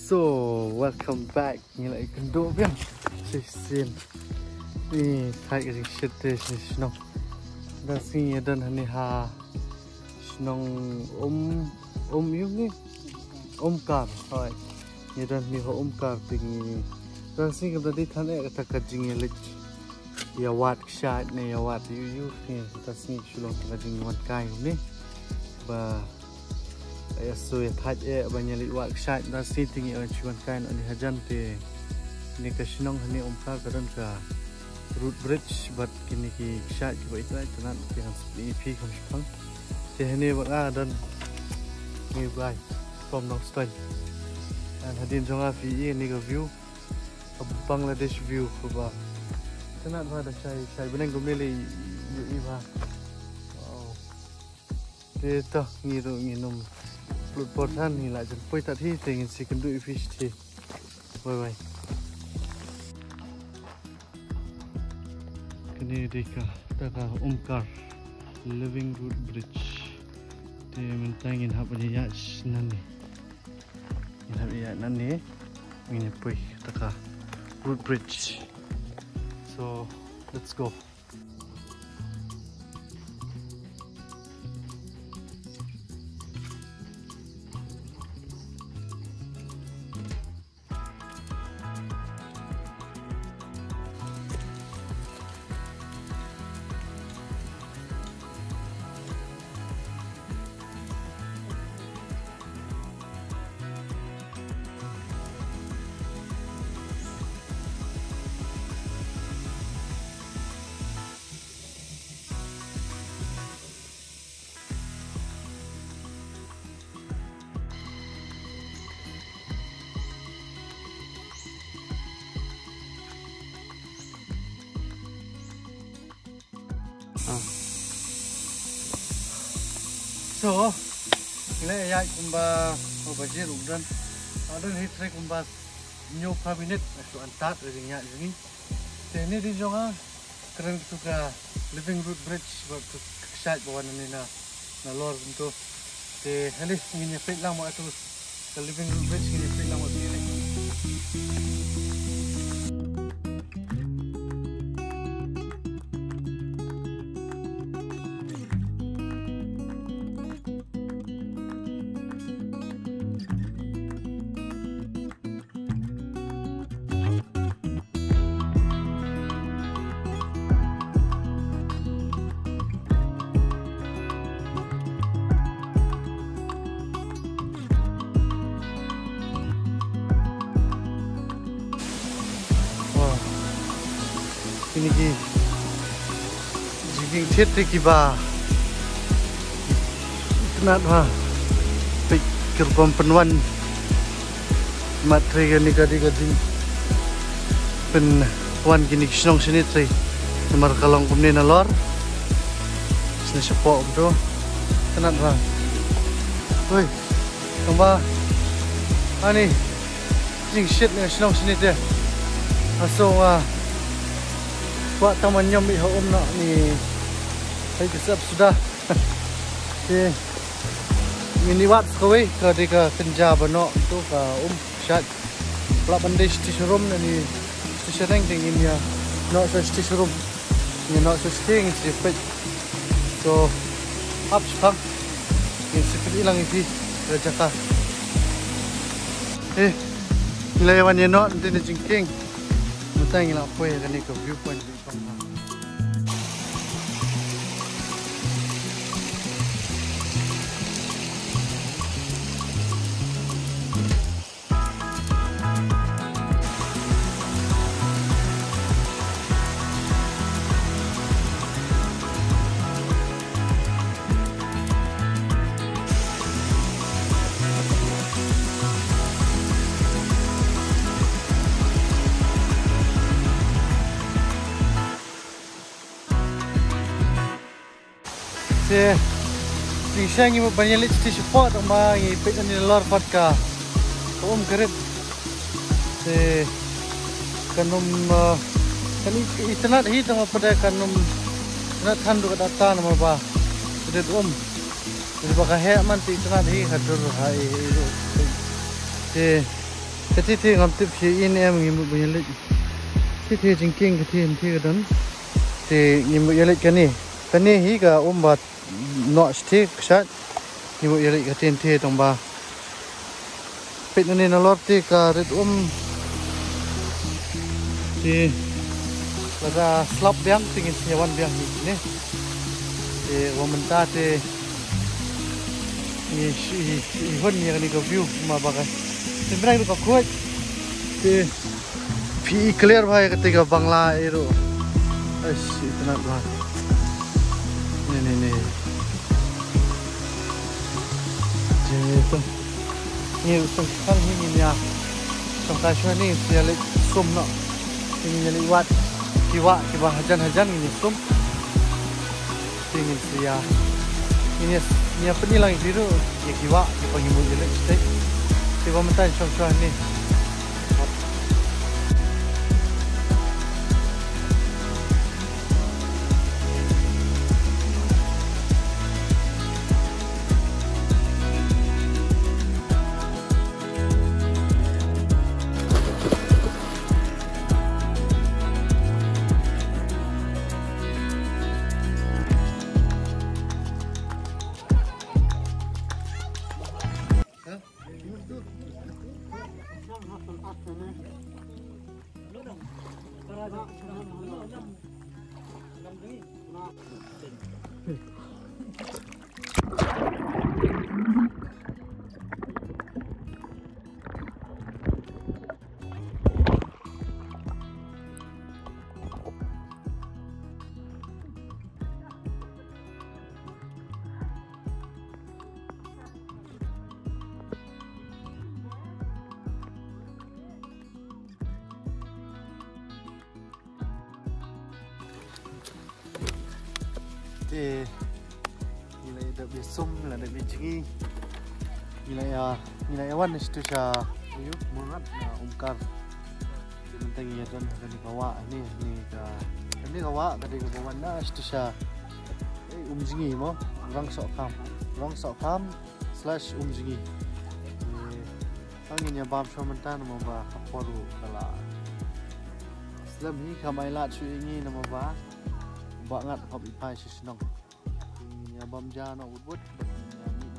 So, welcome back. Ni lại kendo biang. Sisian. Ni thai cái shit this is no. Da sing dan hani ha. Snong yêu ni. Kar. Hai. Ni dan ni ho kar tingi. Da sing cái tadi than ek ta ka jing lich. Ya wat shat ni ya wat you ni. Da sing shulong ka jing wat kai ni. Ba ya so ya thaj banyak liwat shat da sitting on chuan kain ani hajan te ni ka shinong hani kar kadan ka root bridge but kini ki shat ki bai tai tanan ki han ep kham phang te hani ba dan ni bai from Nong Stoi and hadin jonga fi ni ka view of Bangladesh view ba tanan ba da chai beneng gum le i ba wow te to ni ro ni nom Plut portan ni lah jen poi tak thi tengin si kendu fish thi. Bye. Kini deka taka Kar Living Root Bridge. Te mentangin hab ni ya nani. Ni hab ya nani. Ini poi taka Root Bridge. So let's go. So, ini ya kumba bajer udan. Ada hitre kumba new cabinet atau antat ringnya ini. Ini di jonga keren juga Living Root Bridge buat kesat bawa na lor untuk te halih ini fit lang mo atau Living Root Bridge ini fit lang mo ini. Ini ki jiging chetri ki ba kenat ha pikir pempenuan materi ni kadi pen wan kini kisnong sini tri nomor kalong kumni nalor sini sepok bro kenat ha oi kamba ani jing shit ni kisnong sini dia aso buat taman nyom iho nak ni saya kesap sudah mini wat kowe ketika kenja banok tu ka shat pelak bandai station room ni station rank dingin ya nak station room ni nak station sipet so up spang ni sipet hilang ini rajaka lewan yenok nanti ni jingking mutang ilang poe kan ni ke viewpoint di sana. Pisang ini banyak lecet di support sama ini pecah ni lor vodka. Keret. Kanum kan internet hit sama pada kanum internet handu data nama ba. Jadi Jadi bakal hek man ti tengah di hadur hai. cái thi ngắm tiếp phía in em nghĩ một bây giờ lịch thi chính kinh cái thi cái đó thì nghĩ một bây giờ lịch cái này hi cả bà nọ thi sát nghĩ một bây giờ lịch cái thi trong bà fit này nó lót thì cả rất thì là ra slop biang tingin nyawan biang ni thì mình ta thì ni hơn ni cái view mà bagai thì bên này có khối thì phi clear bhai ketika bangla itu itu nak bah ni jadi tu ni sekarang ni ya sampai sekarang ni saya lihat sum nak ini lihat kiwa hajan ini sum tingin sia ini apa ni lang biru ya kiwa dipanggil jelek steak tiba mentai syam ni thì như này được bị sum là được bị chigi như này awan itu sa yuk mangat na umkar tentang iya dan kani kawa ni kawa kadi kawan na itu sa umjingi mo rong sok kam slash umjingi angin ya bam shomentan mo ba kaporu kala slam hi kamai la chu ini nama ba banget hop ipai sisinong ya bam jana ubud ini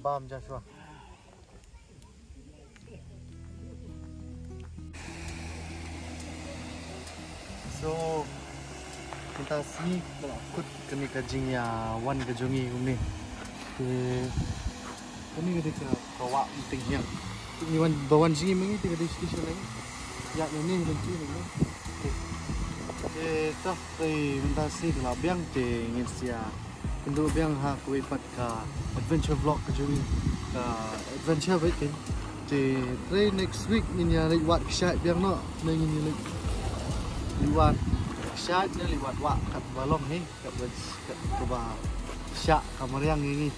bam Joshua. So kita sini melakut kini kajingnya wan kajungi ini. Ini ketika bawa pentingnya. Ini wan bawan sini mengi tiga diskusi lagi. Ya ini benci ini. Toh minta sih kalau biang ingin sia. Untuk biang ha kui pat ka adventure vlog ka jui ka adventure vậy thì next week mình nhà lịch hoạt chạy biang nó nên nhìn lịch hoạt chạy nên lịch hoạt cắt vào lông hết cắt vào chạy kamar yang ini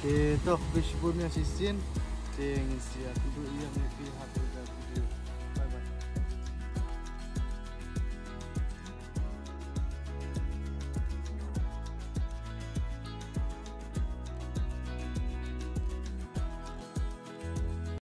thì toh bisipun yang sisian thì ingin siap untuk yang